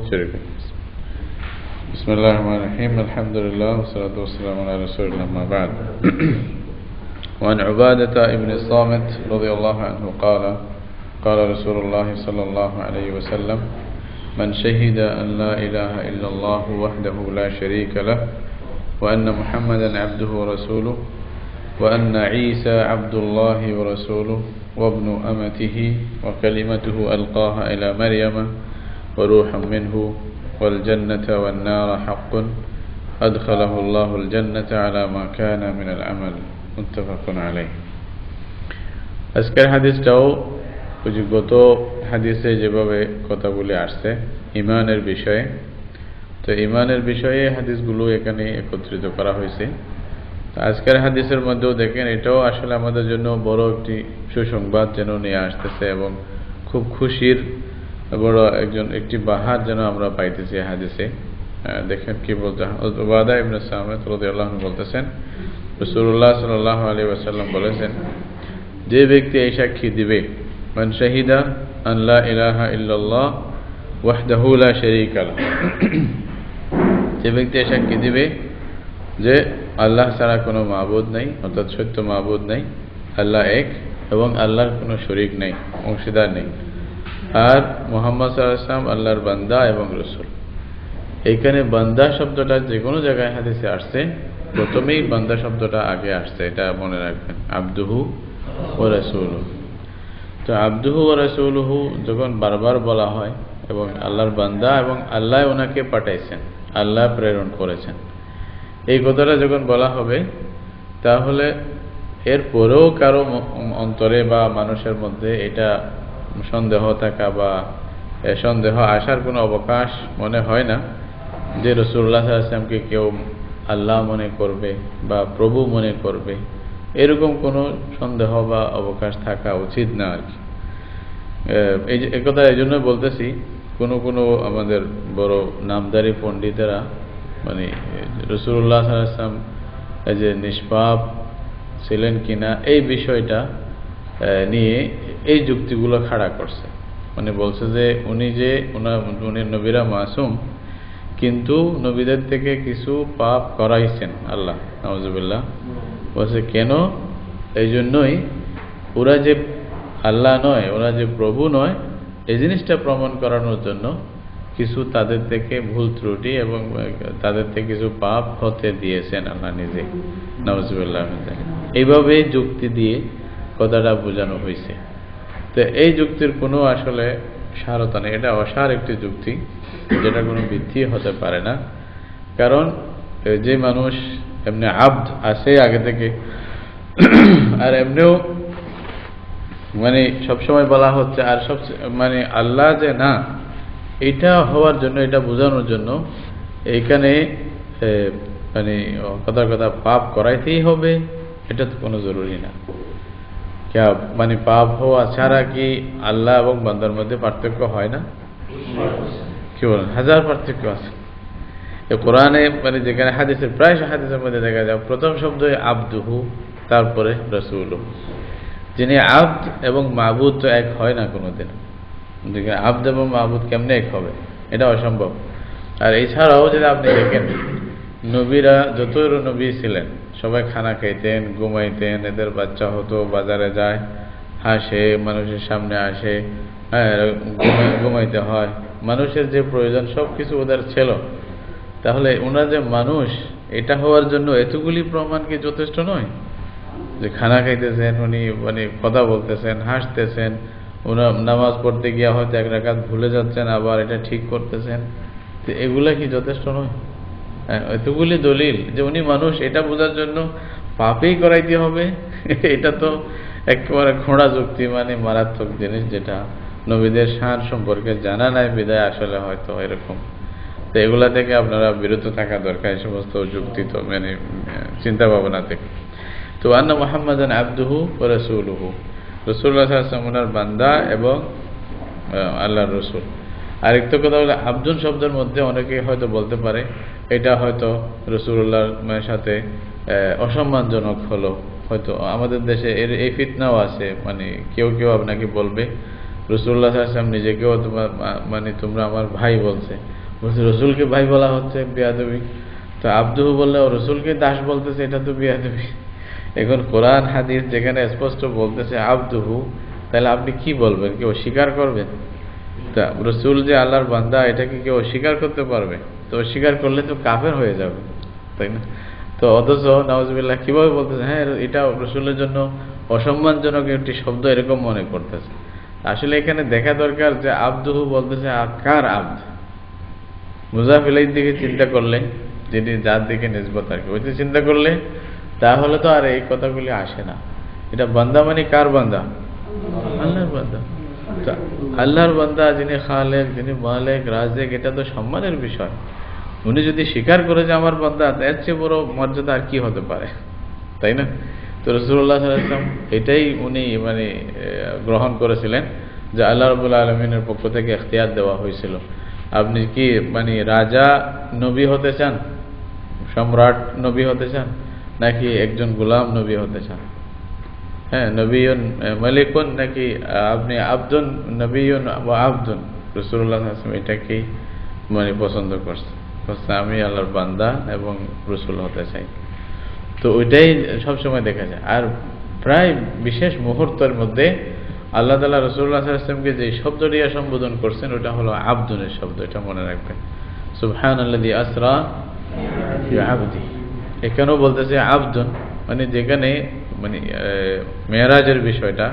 شريك. بسم الله الرحمن الرحيم. الحمد لله والصلاة والسلام على رسول الله ما بعد. وعن عبادة ابن الصامت رضي الله عنه قال قال رسول الله صلى الله عليه وسلم من شهد أن لا إله إلا الله وحده لا شريك له وأن محمدا عبده ورسوله وأن عيسى عبد الله ورسوله وابن أمته وكلمته ألقاها إلى مريم وروح منه والجنة والنار حق أدخله الله الجنة على ما كان من العمل متفق عليه. আজকের হাদিসটাও গত হাদিসে যেভাবে কথাগুলি আসছে ঈমানের বিষয়ে, তো ঈমানের বিষয়ে হাদিসগুলো এখানে একত্রিত করা হয়েছে। তো আজকের হাদিসের মধ্যেও দেখেন এটাও আসলে আমাদের জন্য বড় একটি সুসংবাদ যেন নিয়ে আসতেছে এবং খুব খুশির বড় একটি বাহার যেন আমরা পাইতেছি হাদিসে। দেখেন কি বলতে, উবাদা ইবনে সামিত রাদিয়াল্লাহু আনহু বলতেছেন রাসূলুল্লাহ সাল্লাল্লাহু আলাইহি ওয়াসাল্লাম বলেছেন, যে ব্যক্তি এই সাক্ষী দিবে মান শাহিদা আন লা ইলাহা ইল্লাল্লাহ ওয়াহদাহু লা শারীকা লাহু, যে ব্যক্তি এই সাক্ষী দিবে যে আল্লাহ ছাড়া কোনো মাবুদ নাই, অর্থাৎ সত্য মাবুদ নাই, আল্লাহ এক এবং আল্লাহর কোনো শরীক নেই, অংশীদার নেই, আর মুহাম্মদ সাল্লাল্লাহু আলাইহি ওয়াসাল্লাম আল্লাহর বান্দা এবং রাসূল। এইখানে বান্দা শব্দটা যে কোনো জায়গায় হাদিসে আসছে, প্রথমেই বান্দা শব্দটা আগে আসছে, এটা মনে রাখবেন, আবদুহু ওয়া রাসূলুহু। তো আবদুহু ওয়া রাসূলুহু যখন বারবার বলা হয় এবং আল্লাহর বান্দা এবং আল্লাহ ওনাকে পাঠাইছেন, আল্লাহ প্রেরণ করেছেন, এই কথাটা যখন বলা হবে তাহলে এর পরেও কারো অন্তরে বা মানুষের মধ্যে এটা সন্দেহ থাকা বা সন্দেহ আসার কোনো অবকাশ মনে হয় না যে রাসূলুল্লাহ সাল্লাল্লাহু আলাইহি ওয়াসাল্লামকে কেউ আল্লাহ মনে করবে বা প্রভু মনে করবে, এরকম কোনো সন্দেহ বা অবকাশ থাকা উচিত না আর কি। এই কথা এই জন্য বলতেছি, কোনো আমাদের বড় নামদারি পণ্ডিতেরা মানে রাসূলুল্লাহ সাল্লাল্লাহু আলাইহি ওয়াসাল্লাম যে নিষ্পাপ ছিলেন কিনা এই বিষয়টা নিয়ে এই যুক্তিগুলো খাড়া করছে। মানে বলছে যে উনি নবীরা মাসুম, কিন্তু নবীদের থেকে কিছু পাপ করাইছেন আল্লাহ, নাউজুবিল্লাহ। বলছে কেন? এই জন্যই ওরা যে আল্লাহ নয়, ওরা যে প্রভু নয়, এই জিনিসটা প্রমাণ করানোর জন্য কিছু তাদের থেকে ভুল ত্রুটি এবং তাদের থেকে কিছু পাপ হতে দিয়েছেন আল্লাহ নিজে, নাউজুবিল্লাহ। এইভাবে যুক্তি দিয়ে কথাটা বোঝানো হয়েছে। তো এই যুক্তির কোনো আসলে সারতা নেই, এটা অসার একটি যুক্তি যেটা কোনো ভিত্তি হতে পারে না। কারণ যে মানুষ এমনি আব্দ আছে আগে থেকে, আর এমনিও মানে সবসময় বলা হচ্ছে, আর মানে আল্লাহ যে না, এটা হওয়ার জন্য, এটা বোঝানোর জন্য এইখানে মানে কথা পাপ করাইতেই হবে, এটা তো কোনো জরুরি না। মানে পাপ হওয়া ছাড়া কি আল্লাহ এবং বান্দার মধ্যে পার্থক্য হয় না? কি বলেন? হাজার পার্থক্য আছে। কোরআনে মানে যেখানে হাদিসের প্রায় হাদিসের মধ্যে দেখা যায় প্রথম শব্দ আবদুহু, তারপরে রাসূলুহু। যিনি আবদ এবং মাবুদ তো এক হয় না কোনোদিন। আবদ এবং মাবুদ কেমনে এক হবে? এটা অসম্ভব। আর এছাড়াও যদি আপনি দেখেন, নবীরা যত নবী ছিলেন সবাই খানা খাইতেন, ঘুমাইতেন, এদের বাচ্চা হতো, বাজারে যায়, হাসে, মানুষের সামনে আসে, ঘুমাইতে হয়, মানুষের যে প্রয়োজন সব কিছু ওদের ছিল। তাহলে ওনারা যে মানুষ, এটা হওয়ার জন্য এতগুলি প্রমাণ কি যথেষ্ট নয়? যে খানা খাইতেছেন, উনি মানে কথা বলতেছেন, হাসতেছেন, ওনার নামাজ পড়তে গিয়ে হয়তো এক রাকাত ভুলে যাচ্ছেন, আবার এটা ঠিক করতেছেন, তো এগুলা কি যথেষ্ট নয়? এতগুলি দলিল যে উনি মানুষ, এটা বোঝার জন্য পাপই করাইতে হবে, এটা তো একেবারে খোঁড়া যুক্তি, মানে মারাত্মক জিনিস, যেটা নবীদের শান সম্পর্কে জানা নাই বিদায় আসলে হয়তো এরকম। তো এগুলা থেকে আপনারা বিরত থাকা দরকার, এই সমস্ত যুক্তি তো মানে চিন্তা ভাবনা থেকে। তো আন্না মুহাম্মাদান আবদুহু ওয়া রাসূলুহু, রাসূলুল্লাহ সাল্লাল্লাহু আলাইহি ওয়াসাল্লাম ওনার বান্দা এবং আল্লাহর রাসূল। আরেকটা কথা হলো, আবদুন শব্দের মধ্যে অনেকে হয়তো বলতে পারে এটা হয়তো রাসূলুল্লাহর সাথে অসম্মানজনক হলো। হয়তো আমাদের দেশে এই ফিতনাও আছে, মানে কেউ আপনাকে বলবে রাসূলুল্লাহ সাল্লাল্লাহু আলাইহি ওয়াসাল্লাম নিজেকেও মানে তোমরা আমার ভাই বলছে রসুলকে ভাই বলা হচ্ছে বেয়াদবি, তো আব্দুহু বললে রসুলকে দাস বলতেছে, এটা তো বেয়াদবি। এখন কোরআন হাদিস যেখানে স্পষ্ট বলতেছে আব্দুহু, তাহলে আপনি কি বলবেন? কি অস্বীকার করবেন? তা রসুল যে আল্লাহর বান্দা এটাকে কেউ অস্বীকার করতে পারবে? তো অস্বীকার করলে তো কাফের হয়ে যাবে, তাই না? তো অথচ নাউজুবিল্লাহ কিভাবে বলতেছে হ্যাঁ এটা রসুলের জন্য অসম্মানজনক একটি শব্দ এরকম মনে করতেছে। আসলে এখানে দেখা দরকার যে আব্দুহু বলতেছে কার আব্দ, মুজাফিলের দিকে চিন্তা করলে, যিনি যার দিকে নিসবত আর কি, ওইটা চিন্তা করলে তাহলে তো আর এই কথাগুলি আসে না। এটা বান্দা মানে কার বান্দা? আল্লাহর বান্দা। তো আল্লাহর বান্দা যিনি খালেক, যিনি মালিক, রাজিক, এটা তো সম্মানের বিষয়। উনি যদি স্বীকার করে যে আমার বান্দা, এর চেয়ে বড় মর্যাদা আর কি হতে পারে, তাই না? তো রাসূলুল্লাহ সাল্লাল্লাহু আলাইহি ওয়াসাল্লাম এটাই উনি মানে গ্রহণ করেছিলেন যে আল্লাহ রাব্বুল আলামিনের পক্ষ থেকে ইখতিয়ার দেওয়া হয়েছিল। আপনি কি মানে রাজা নবী হতে চান, সম্রাট নবী হতে চান, নাকি একজন গোলাম নবী হতে চান? হ্যাঁ, নবীন মালিকুন, নাকি আপনি আব্দুন নবীন ওয়া আব্দুন? রাসূলুল্লাহ সাল্লাল্লাহু আলাইহি ওয়াসাল্লাম এটাকেই মানে পছন্দ করছে, আমি আল্লাহর বান্দা এবং রাসূল হতে চাই। তো ওইটাই সবসময় দেখা যায়। আর প্রায় বিশেষ মুহূর্তের মধ্যে আল্লাহ তাআলা রাসূলুল্লাহ সাল্লাল্লাহু আলাইহি ওয়াসাল্লামকে যে শব্দ দিয়ে সম্বোধন করছেন ওটা হলো আব্দুনের শব্দ, এটা মনে রাখবেন। সুবহানাল্লাযী আসরা বিআবদি, এখানেও বলতেছে আব্দুন, মানে যেখানে মানে মেরাজের বিষয়টা,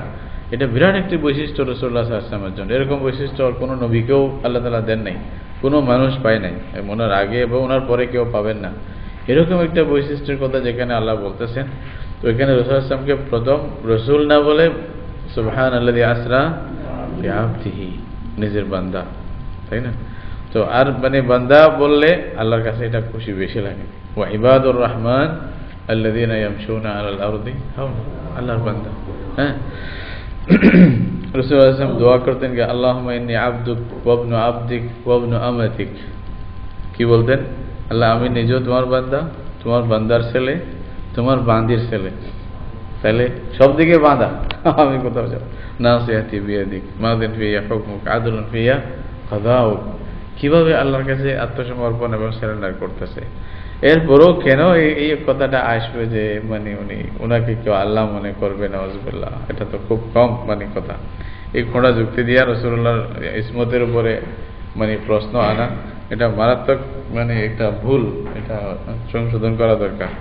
এটা বিরাট একটি বৈশিষ্ট্য রাসূলুল্লাহ সাল্লাল্লাহু আলাইহি ওয়াসাল্লামের জন্য। এরকম বৈশিষ্ট্য আর কোনো নবীকেও আল্লাহ তাআলা দেন নাই, কোনো মানুষ পায় নাই, ওনার আগে এবং ওনার পরে কেউ পাবেন না। এরকম একটা বৈশিষ্ট্যের কথা যেখানে আল্লাহ বলতেছেন, তো এখানে রাসূলুল্লাহ সাল্লাল্লাহু আলাইহি ওয়াসাল্লামকে প্রথম রসুল না বলে সুবহানাল্লাযী আসরা বিআবদিহি, নিজের বান্দা, তাই না? তো আর মানে বান্দা বললে আল্লাহর কাছে এটা খুশি বেশি লাগে। ওয়া ইবাদুর রহমান আল্লাযীনা ইয়ামশুনা আলাল আরদি হাওনা, আল্লাহর বান্দা। হ্যাঁ, রাসূলুল্লাহ সাল্লাল্লাহু আলাইহি ওয়াসাল্লাম দোয়া করতেন যে আল্লাহুম্মা ইন্নী আবদুক ওয়া ইবনু আবদিক ওয়া ইবনু আমাতিক। কি বলতেন? আল্লাহ আমি নিজেও তোমার বান্দা, তোমার বান্দার ছেলে, তোমার বান্দির ছেলে। তাহলে সব দিকে বাঁধা, আমি কোথাও যাব না। সিয়াতি বিয়াদিক মাদিন ফিয়া হুকমুক আদলুন ফিয়া কাযাউক। কিভাবে আল্লাহর কাছে আত্মসমর্পণ এবং সারেন্ডার করতেছে। এরপরও কেন এই কথাটা আসবে যে মানে উনাকে কেউ আল্লাহ মনে করবে, নাউজুবিল্লাহ, এটা তো খুব কম মানে কথা। এই খোঁড়া যুক্তি দিয়া রাসূলুল্লাহর ইসমতের উপরে মানে প্রশ্ন আনা, এটা মারাত্মক মানে একটা ভুল, এটা সংশোধন করা দরকার।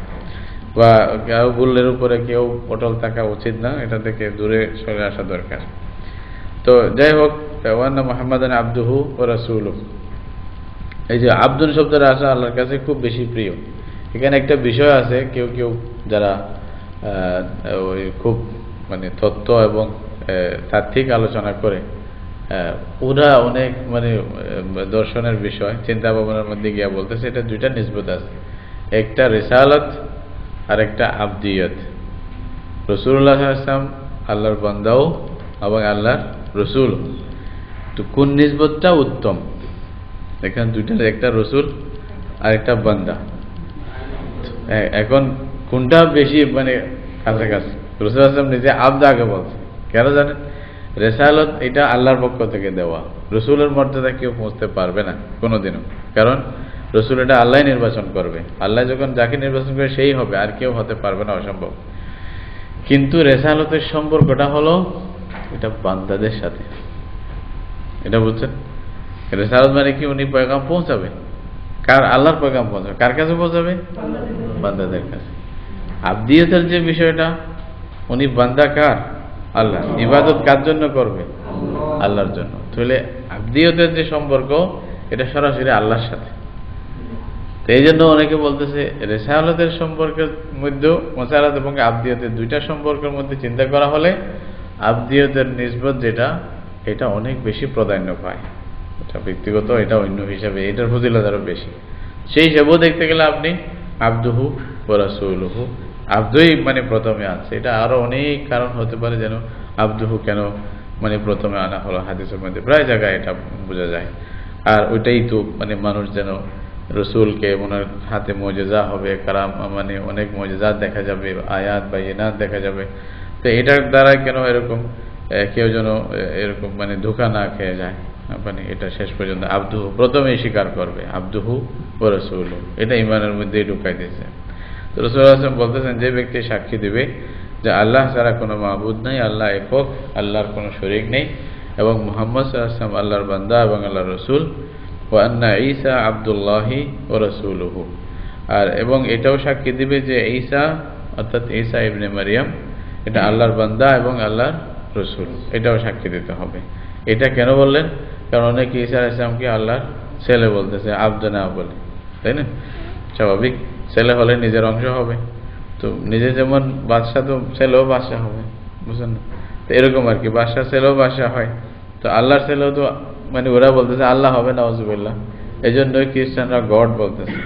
বা কেউ ভুলের উপরে কেউ অটল থাকা উচিত না, এটা থেকে দূরে সরে আসা দরকার। তো যাই হোক, ওয়ান্না মুহাম্মাদান আবদুহু ওয়া রাসূলুহু, এই যে আব্দুন শব্দটা আসা আল্লাহর কাছে খুব বেশি প্রিয়। এখানে একটা বিষয় আছে, কেউ কেউ যারা ওই খুব মানে তত্ত্ব এবং তাত্ত্বিক আলোচনা করে, ওরা অনেক মানে দর্শনের বিষয় চিন্তা ভাবনার মধ্যে গিয়া বলতেছে এটা দুইটা নিসবত আছে, একটা রিসালাত আর একটা আবদিয়ত। রাসূলুল্লাহ সাল্লাল্লাহু আলাইহি ওয়াসাল্লাম আল্লাহর বান্দাও এবং আল্লাহর রসুল, তো কোন নিসবতটা উত্তম? এখানে দুইটা, একটা রসুল আর একটা বান্দা। এখন কোনটা বেশি মানে কাছাকাছি? রাসূলুল্লাহ সাল্লাল্লাহু আলাইহি ওয়াসাল্লাম নিজে আব্দ আগে বলছে, কেন জানেন? রিসালাত এটা আল্লাহর পক্ষ থেকে দেওয়া, রসুলের মর্যাদা কেউ পৌঁছতে পারবে না কোনোদিনও, কারণ রসুল এটা আল্লাহ নির্বাচন করবে। আল্লাহ যখন যাকে নির্বাচন করে সেই হবে, আর কেউ হতে পারবে না, অসম্ভব। কিন্তু রিসালাতের সম্পর্কটা হলো এটা বান্দাদের সাথে, এটা বুঝছেন? রিসালাত মানে কি? উনি পয়গাম পৌঁছাবে, কার? আল্লাহর পয়গাম পৌঁছাবে, কার কাছে পৌঁছাবে? বান্দাদের কাছে। আবদিয়তের যে বিষয়টা, উনি বান্দা কার? আল্লাহ। ইবাদত কার জন্য করবে? আল্লাহর জন্য। তাহলে আবদিয়তের যে সম্পর্ক, এটা সরাসরি আল্লাহর সাথে। তো এই জন্য অনেকে বলতেছে রিসালাতের সম্পর্কের মধ্যে মুসালাত এবং আবদিয়তের দুইটা সম্পর্কের মধ্যে চিন্তা করা হলে আবদিয়তের নিসবত যেটা, এটা অনেক বেশি প্রাধান্য পায়। এটা ব্যক্তিগত, এটা অন্য হিসাবে এটার ফজিলত আরো বেশি। সেই হিসাবেও দেখতে গেলে আপনি আবদুহু ওয়া রাসূলুহু, আব্দুই মানে প্রথমে আছে। এটা আরো অনেক কারণ হতে পারে যেন আবদুহু কেন মানে প্রথমে আনা হলো, হাদিসের মধ্যে প্রায় জায়গায় এটা বোঝা যায়। আর ওইটাই তো মানে মানুষ যেন রসুলকে ওনার হাতে মুজিজা হবে, কারাম মানে অনেক মুজিজাত দেখা যাবে, আয়াত বা ইনাত দেখা যাবে। তো এটার দ্বারা কেন এরকম কেউ যেন এরকম মানে ধোঁকা না খেয়ে যায়, মানে এটা শেষ পর্যন্ত আব্দুহু প্রথমেই স্বীকার করবে, আব্দুহু ওয়া রাসূলুহু, এটা ঈমানের মধ্যেই ঢুকাই দিয়েছে। তো রাসূলুল্লাহ সাল্লাল্লাহু আলাইহি ওয়াসাল্লাম বলতেছেন, যে ব্যক্তি সাক্ষী দিবে যে আল্লাহ ছাড়া কোনো মাবুদ নাই, আল্লাহ একক, আল্লাহর কোনো শরীক নেই, এবং মুহাম্মদ সাল্লাল্লাহু আলাইহি ওয়াসাল্লাম আল্লাহর বান্দা এবং আল্লাহর রাসূল, ওয়া আন্না ঈসা আব্দুল্লাহি ওয়া রাসূলুহু, আর এবং এটাও সাক্ষী দিবে যে ঈসা অর্থাৎ ঈসা ইবনে মারইয়াম এটা আল্লাহর বান্দা এবং আল্লাহর রাসূল, এটাও সাক্ষী দিতে হবে। এটা কেন বললেন? কারণ অনেকে ঈসা আলাইহিস সালামকে আল্লাহর ছেলে বলতেছে, আব্দ না বলে, তাই না? স্বাভাবিক, ছেলে হলে নিজের অংশ হবে, তো নিজে যেমন বাদশা, তো ছেলেও বাদশা হবে, বুঝলেন না? তো এরকম আর কি, বাদশা ছেলেও বাদশা হয়, তো আল্লাহর ছেলেও তো মানে ওরা বলতেছে আল্লাহ হবে, নাউজুবিল্লাহ। এই জন্যই খ্রিস্টানরা গড বলতেছে।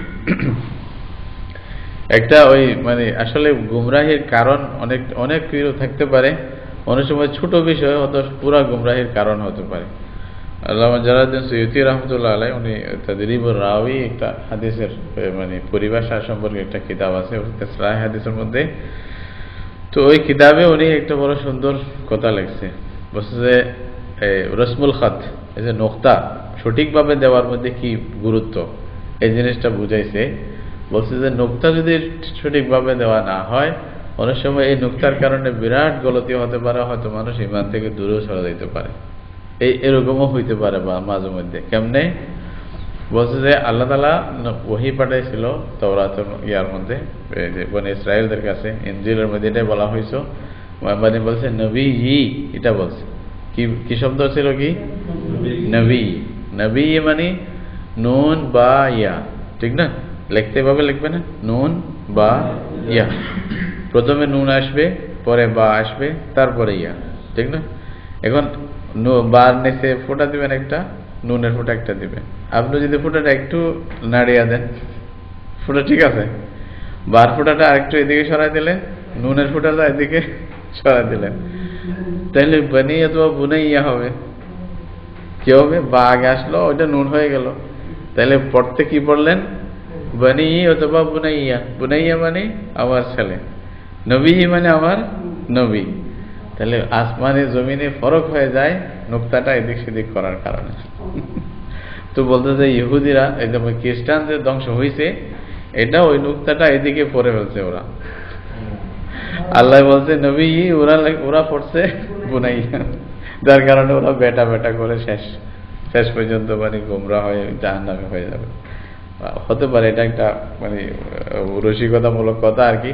একটা ওই মানে আসলে গুমরাহির কারণ অনেক অনেক কিছু থাকতে পারে, অনেক সময় ছোট বিষয় হয়তো পুরা গুমরাহির কারণ হতে পারে। আল্লামা জালালউদ্দিন সুয়ুতী রাহমাতুল্লাহ আলাইহি উনি তাদরিবুর রাওয়ী একটা হাদিসের মানে পরিভাষা সম্পর্কে একটা কিতাব আছে, সহিহ হাদিসের মধ্যে। তো ওই কিতাবে উনি একটা বড় সুন্দর কথা লিখছে, বলছে যে রসমুল খাত, এই যে নোক্তা সঠিকভাবে দেওয়ার মধ্যে কি গুরুত্ব, এই জিনিসটা বুঝাইছে। বলছে যে নোক্তা যদি সঠিকভাবে দেওয়া না হয়, অনেক সময় এই নোক্তার কারণে বিরাট গলতি হতে পারে, হয়তো মানুষ ঈমান থেকে দূরেও সরে যেতে পারে, এরকমও হইতে পারে বা মাঝে মধ্যে। কেমনে? বলছে যে আল্লাহ তাআলা ওহী পাঠাইছিল তাওরাতের ইয়ার মধ্যে, যে বনি ইসরাঈলদের কাছে, ইনজিলের মধ্যে এটা বলা হয়েছে, মানে বলছে নবী, এটা বলছে কি কি শব্দ ছিল, কি নবী, নবী মানে নুন বা ইয়া, ঠিক না? লিখতে ভাবে লিখবে না, নুন বা ইয়া, প্রথমে নুন আসবে, পরে বা আসবে, তারপরে ইয়া, ঠিক না? এখন বার নিচে ফোঁটা দিবেন একটা, নুনের ফোঁটা একটা দিবেন। আপনি যদি ফোঁটাটা একটু নাড়িয়ে দেন, ফোঁটা ঠিক আছে, বার ফোঁটাটা আরেকটু এদিকে সরাই দিলেন, নুনের ফোঁটাটা এদিকে সরাই দিলেন, তাহলে বানি অথবা বুনাইয়া হবে। কি হবে? বা আগে আসলো, ওইটা নুন হয়ে গেল, তাহলে পড়তে কি পড়লেন? বানি অথবা বুনাইয়া। বুনাইয়া মানে আমার ছেলে, নবী মানে আমার নবী। তাহলে আসমানে জমিনে ফরক হয়ে যায় নোক্তাটা এদিক সেদিক করার কারণে। তো বলতে যে ইহুদিরা একদম খ্রিস্টানদের ধ্বংস হয়েছে, এটা ওই নোক্তাটা এদিকে পড়ে ফেলছে ওরা। আল্লাহ বলছে নবী, ওরা পড়ছে বুনাইয়া, যার কারণে ওরা বেটা বেটা করে শেষ পর্যন্ত মানে গোমরা হয়ে জাহান্নামে হয়ে যাবে। হতে পারে এটা একটা মানে রসিকতামূলক কথা আর কি,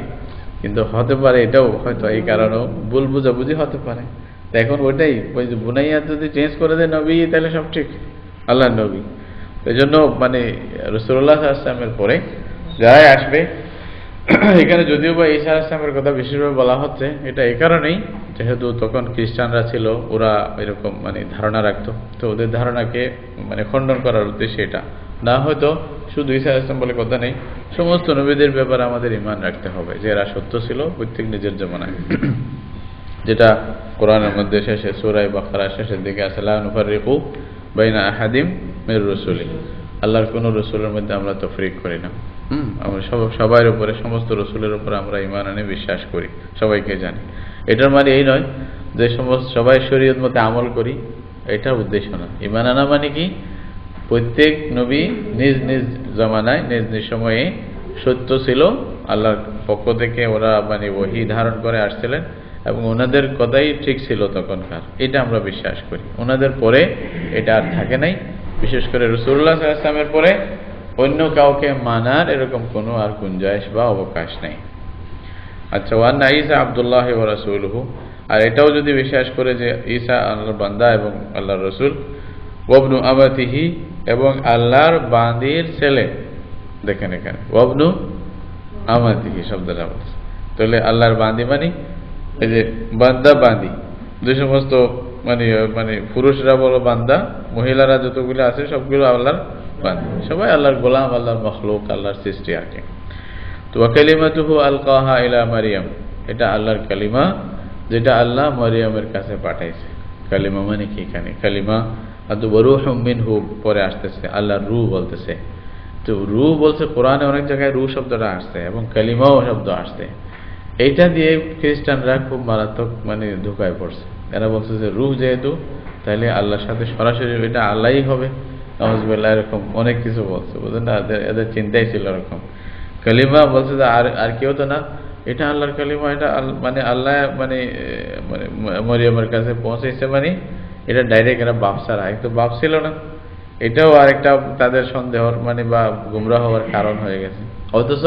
কিন্তু হতে পারে এটাও হয়তো এই কারণেও ভুল বুঝাবুঝি হতে পারে। এখন ওইটাই ওই যে বুনাইয়া যদি চেঞ্জ করে দেয় নবী, তাহলে সব ঠিক, আল্লাহ নবী। এই জন্য মানে রাসূলুল্লাহ সাল্লাল্লাহু আলাইহি ওয়াসাল্লামের পরে যারাই আসবে, এখানে যদিও বা ঈসা আলাইহিস সালামের কথা বিশেষভাবে বলা হচ্ছে, এটা এই কারণেই যেহেতু তখন খ্রিস্টানরা ছিল, ওরা এরকম মানে ধারণা রাখতো, তো ওদের ধারণাকে মানে খণ্ডন করার উদ্দেশ্যে এটা না, হয়তো শুধু ঈসা আলাইহিস সালাম বলে কথা নেই, সমস্ত নবীদের ব্যাপারে আমাদের ঈমান রাখতে হবে যে এরা সত্য ছিল প্রত্যেক নিজের জামানায়। যেটা কোরআনের মধ্যে শেষে সূরা বাকারার শেষের দিকে আছে, লা নুফাররিকু বাইনা আহাদিম মির রাসূলি, আল্লাহর কোন রসুলের মধ্যে আমরা তফরিক করি না। আমরা সবার উপরে, সমস্ত রসুলের উপরে আমরা ঈমান আনি, বিশ্বাস করি, সবাইকে জানি। এটার মানে এই নয় যে সবাই শরীয়ত মতে আমল করি, এটার উদ্দেশ্য না। ঈমান আনা মানে কি? প্রত্যেক নবী নিজ নিজ জামানায় নিজ নিজ সময়ে সত্য ছিল, আল্লাহর পক্ষ থেকে ওরা মানে ওহী ধারণ করে আসছিলেন এবং ওনাদের কথাই ঠিক ছিল তখনকার, এটা আমরা বিশ্বাস করি। ওনাদের পরে এটা আর থাকে নাই, বিশেষ করে রাসূলুল্লাহ সাল্লাল্লাহু আলাইহি ওয়াসাল্লামের পরে অন্য কাউকে মানার এরকম কোনো আর গুঞ্জাইশ বা অবকাশ নেই। আচ্ছা, ওয়ান্না ঈসা আব্দুল্লাহি ওয়া রাসূলুহু, আর এটাও যদি বিশ্বাস করে যে ঈসা আল্লাহর বান্দা এবং আল্লাহর রাসূল, ওয়াবনু আমাতিহি, এবং আল্লাহর বান্দির ছেলে। দেখেন এখানে ওয়াবনু আমাতিহি শব্দটা বলছে, তাহলে আল্লাহর বান্দি মানে এই যে বান্দা বান্দি, যে সমস্ত মানে মানে পুরুষরা বলো বান্দা, মহিলারা যতগুলো আছে সবগুলো আল্লাহর বান্দা, সবাই আল্লাহর গোলাম, আল্লাহর মখলুক, আল্লাহর সৃষ্টি আর কি। তো কালিমাতুহু আলকাহা ইলা মারিয়াম, এটা আল্লাহর কালিমা যেটা আল্লাহ মারিয়ামের কাছে পাঠাইছে। কালিমা মানে কি? এখানে কালিমা আর রূহুম মিনহু পরে আসতেছে, আল্লাহর রূহ বলতেছে। তো রূহ বলছে কোরআনে অনেক জায়গায় রূহ শব্দটা আসছে এবং কালিমাও শব্দ আসছে। এইটা দিয়ে খ্রিস্টানরা খুব মারাত্মক মানে ধোঁকায় পড়ছে। এরা বলছে যে রূহ যেহেতু, তাহলে আল্লাহর সাথে সরাসরি এটা আল্লাহই হবে, নাউযুবিল্লাহ, এরকম অনেক কিছু বলছে, বুঝলেন না? এদের চিন্তাই ছিল এরকম। কালিমা বলছে যে আর কেউ তো না, এটা আল্লাহর কালিমা, এটা মানে আল্লাহ মানে মানে মরিয়মের কাছে পৌঁছেছে, মানে এটা ডাইরেক্ট এরা বাপসারা, একটু বাপ ছিল না। এটাও আরেকটা তাদের সন্দেহর মানে বা গুমরাহ হওয়ার কারণ হয়ে গেছে। অথচ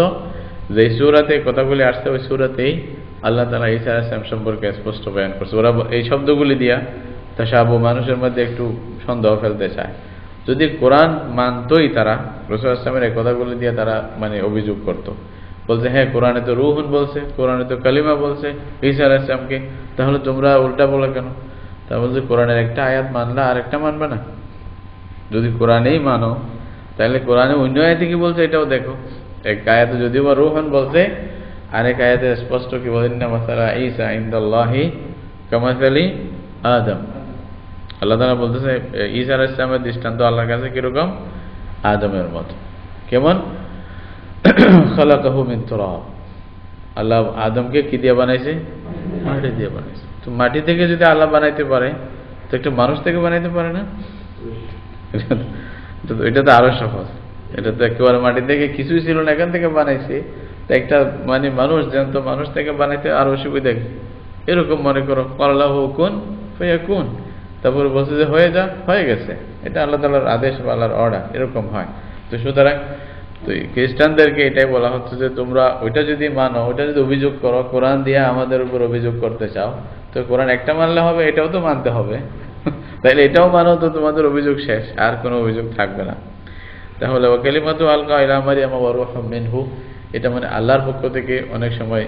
যে সূরাতে কথাগুলি আসছে ওই সূরাতেই আল্লাহ তাআলা ঈসা আলাইহিস সালাম সম্পর্কে স্পষ্ট বয়ান করছে। ওরা এই শব্দগুলি দিয়া তাশাবু, মানুষের মধ্যে একটু সন্দেহ ফেলতে চায়। যদি কোরআন মানতই তারা, রাসূল সাল্লাল্লাহু আলাইহি ওয়াসাল্লামের এই কথাগুলি দিয়ে তারা মানে অভিযোগ করত, বলছে হ্যাঁ কোরআনে তো রূহুন বলছে, কোরআনে তো কালিমা বলছে ঈসা আলাইহিস সালামকে, তাহলে তোমরা উল্টা বলো কেন? তা বলছে কোরআনের একটা আয়াত মানলা আর একটা মানবে না। যদি কোরআনেই মানো তাহলে কোরআনে অন্য আয়াতে কি বলছে এটাও দেখো। এক আয়াতে যদিও বা রূহুন বলছে, আরেক আয়াতে স্পষ্ট কি বলেন না, মাসালা ঈসা ইনদাল্লাহি কামাসালি আদম। আল্লাহ তাআলা বলতেছে ঈসা আলাইহিস সালামের দৃষ্টান্ত আল্লাহর কাছে কিরকম? আদমের মতো। কেমন? খালাকাহু মিন তুরাব, আল্লাহ আদমকে কি দিয়ে বানাইছে? মাটি দিয়ে বানাইছে। তো মাটি থেকে যদি আল্লাহ বানাইতে পারে, তো একটা মানুষ থেকে বানাইতে পারে না? এটা তো আরো সহজ। এটা তো একেবারে মাটি থেকে কিছুই ছিল না, এখান থেকে বানাইছে। তো একটা মানে মানুষ জ্যান্ত মানুষ থেকে বানাইতে আরো অসুবিধা কি? এরকম মনে করো, আল্লাহু কুন ফায়াকুন, তারপরে বলছে যে হয়ে যা, হয়ে গেছে। এটা আল্লাহ তাআলার আদেশ বা আল্লাহর অর্ডার, এরকম হয়। তো সুতরাং তো খ্রিস্টানদেরকে এটাই বলা হচ্ছে যে তোমরা ওইটা যদি মানো, ওইটা যদি অভিযোগ করো, কোরআন দিয়ে আমাদের উপর অভিযোগ করতে চাও, তো কোরআন একটা মানলে হবে, এটাও তো মানতে হবে। তাইলে এটাও মানো, তো তোমাদের অভিযোগ শেষ, আর কোনো অভিযোগ থাকবে না। তাহলে ওয়া কালিমাতু আলকা ইলা মারইয়াম ওয়া রূহুম মিনহু, এটা মানে আল্লাহর পক্ষ থেকে অনেক সময়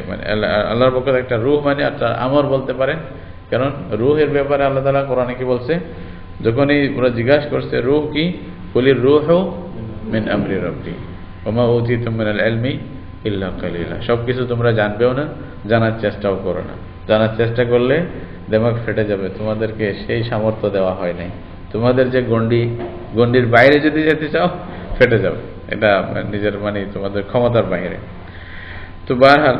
মানে আল্লাহর পক্ষ থেকে একটা রূহ মানে একটা আমর বলতে পারেন। কারণ রূহের ব্যাপারে আল্লাহ তাআলা কোরআনে কি বলছে? যখনই ওরা জিজ্ঞাসা করছে রূহ কি, কুলির রূহু মিন আমরি রাব্বি ওয়া মা উতিতুম মিনাল ইলমি ইল্লা কালিলা। সবকিছু তোমরা জানবেও না, জানার চেষ্টাও করো না। জানার চেষ্টা করলে দিমাগ ফেটে যাবে, তোমাদেরকে সেই সামর্থ্য দেওয়া হয় নাই। তোমাদের যে গণ্ডির বাইরে যদি যেতে চাও, ফেটে যাবে। এটা নিজের মানে তোমাদের ক্ষমতার বাইরে। তো বারহাল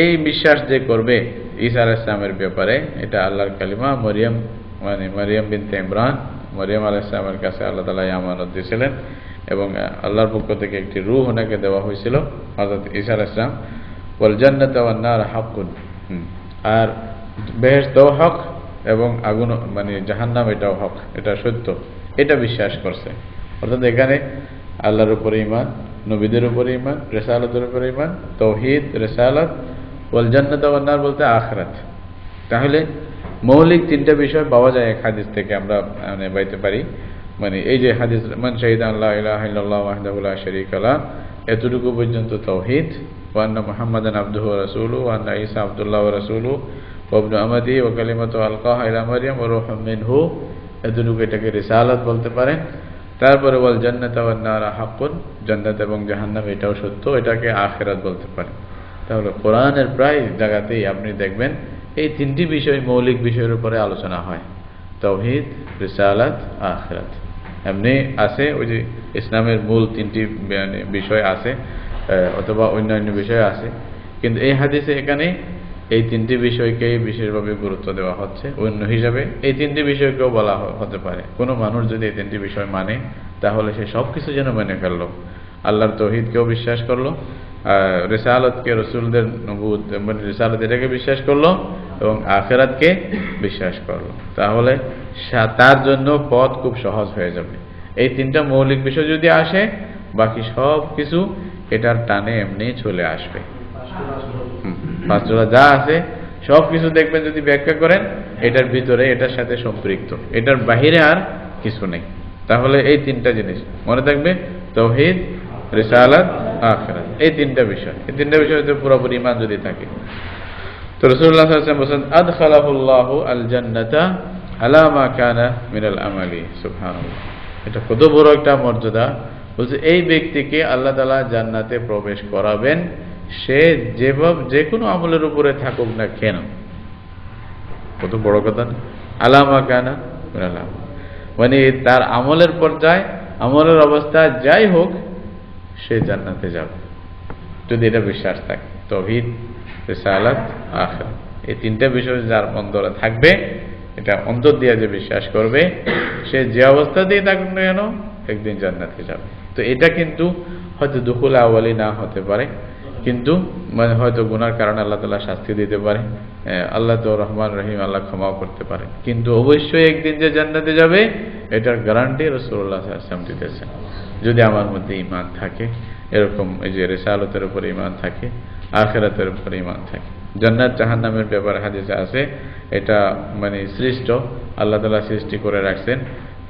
এই বিশ্বাস যে করবে ঈসা আলাইহিস সালামের ব্যাপারে, এটা আল্লাহর কালিমা, মরিয়ম মানে মরিয়ম বিনতে ইমরান, মরিয়ম আলাইহিস সালামের কাছে আল্লাহ তাআলা আমানত দিয়েছিলেন, এবং আল্লাহর পক্ষ থেকে একটি রূহ ওনাকে দেওয়া হয়েছিল, হযরত ঈসা আলাইহিস সালাম। ওয়াল জান্নাতু ওয়ান নার হাক্কুন, আর বেহেশতও হক এবং আগুন মানে জাহান্নাম এটাও হক, এটা সত্য, এটা বিশ্বাস করছে। অর্থাৎ এখানে আল্লাহর উপরে ঈমান, নবীদের উপরে ঈমান, রিসালাতের উপরে ঈমান, তাওহীদ, রিসালাত, ওয়াল জান্নাতু ওয়ান নার বলতে আখিরাত। তাহলে মৌলিক তিনটা বিষয় পাওয়া যায় এক হাদিস থেকে, আমরা মানে পাইতে পারি। মানে এই যে হাদিস মান শাহিদা আল্লা ইলাহা ইল্লাল্লাহ ওয়াহদাহু লা শারীকা লাহ, এতটুকু পর্যন্ত তাওহীদ, ওয়া আন্না মুহাম্মাদান আবদুহু ওয়া রাসূলুহু ওয়া আন্না ঈসা আবদুল্লাহ ওয়া রাসূলুহু ওয়া ইবনু আমাতিহি ওয়া কালিমাতু আলকাহা ইলা মারইয়াম ওয়া রূহুম মিনহু, এতটুকু এটাকে রিসালাত বলতে পারেন। তারপরে ওয়াল জান্নাতু ওয়ান নার হাক্কুন, জান্নাত এবং জাহান্নাম এটাও সত্য, এটাকে আখিরাত বলতে পারেন। তাহলে কোরআনের প্রায় জায়গাতেই আপনি দেখবেন এই তিনটি বিষয় মৌলিক বিষয়ের উপরে আলোচনা হয়, তাওহীদ, রিসালাত, আখিরাত। এমনি আছে ওই যে ইসলামের মূল তিনটি বিষয় আছে, অথবা অন্যান্য বিষয় আছে, কিন্তু এই হাদিসে এখানে এই তিনটি বিষয়কেই বিশেষভাবে গুরুত্ব দেওয়া হচ্ছে। অন্য হিসাবে এই তিনটি বিষয়কেও বলা হতে পারে। কোনো মানুষ যদি এই তিনটি বিষয় মানে, তাহলে সে সব কিছু যেন মেনে ফেললো। আল্লাহর তাওহীদকেও বিশ্বাস করলো, রিসালাতকে, রসুলদের নবুয়ত মানে রিসালাত এটাকে বিশ্বাস করলো, এবং আখিরাতকে বিশ্বাস করলো, তাহলে তার জন্য পথ খুব সহজ হয়ে যাবে। এই তিনটা মৌলিক বিষয় যদি আসে, বাকি সব কিছু এটার টানে এমনি চলে আসবে। পাঁচটা যা আছে সব কিছু দেখবেন যদি ব্যাখ্যা করেন, এটার ভিতরে এটার সাথে সম্পৃক্ত, এটার বাহিরে আর কিছু নেই। তাহলে এই তিনটা জিনিস মনে থাকবে, তাওহীদ, রিসালাত, আখিরাত, এই তিনটা বিষয়, এই তিনটা বিষয়তে পুরোপুরি ঈমান যদি থাকে। তো রাসূলুল্লাহ সাল্লাল্লাহু আলাইহি ওয়াসাল্লাম বলেন আদখালাহুল্লাহু আল জান্নাতা আলা মা কানা মিনাল আমালি। সুবহানাল্লাহ, এটা কত বড় একটা মর্যাদা। বলছে এই ব্যক্তিকে আল্লাহ তাআলা জান্নাতে প্রবেশ করাবেন, সে যে কোনো আমলের উপরে থাকুক না কেন। কত বড় কথা না? আলা মা কানা মিনাল আমালি, মানে তার আমলের পর্যায়ে, আমলের অবস্থা যাই হোক, সে জান্নাতে যাবে যদি এটা বিশ্বাস থাকে। তাওহীদ, রিসালাত, আখিরাত, এই তিনটা বিষয় যার অন্তরে থাকবে, এটা অন্তর দিয়ে যে বিশ্বাস করবে, সে যে অবস্থাতেই থাকুক না কেন একদিন জান্নাতে যাবে। তো এটা কিন্তু হয়তো দুখুল আওয়ালি না হতে পারে, কিন্তু মানে হয়তো গুনার কারণে আল্লাহ তাআলা শাস্তি দিতে পারে, আল্লাহ তো রহমান রহিম, আল্লাহ ক্ষমাও করতে পারে, কিন্তু অবশ্যই একদিন যে জান্নাতে যাবে এটার গ্যারান্টি রাসূলুল্লাহ সাল্লাল্লাহু আলাইহি ওয়াসাল্লাম দিতেছেন, যদি আমার মধ্যে ঈমান থাকে, এরকম এই যে রিসালাতের উপর ঈমান থাকে, আখিরাতের উপর ঈমান থাকে। জান্নাত জাহান্নামের ব্যাপারে হাদিসে আছে, এটা মানে সৃষ্ট, আল্লাহ তাআলা সৃষ্টি করে রাখছেন,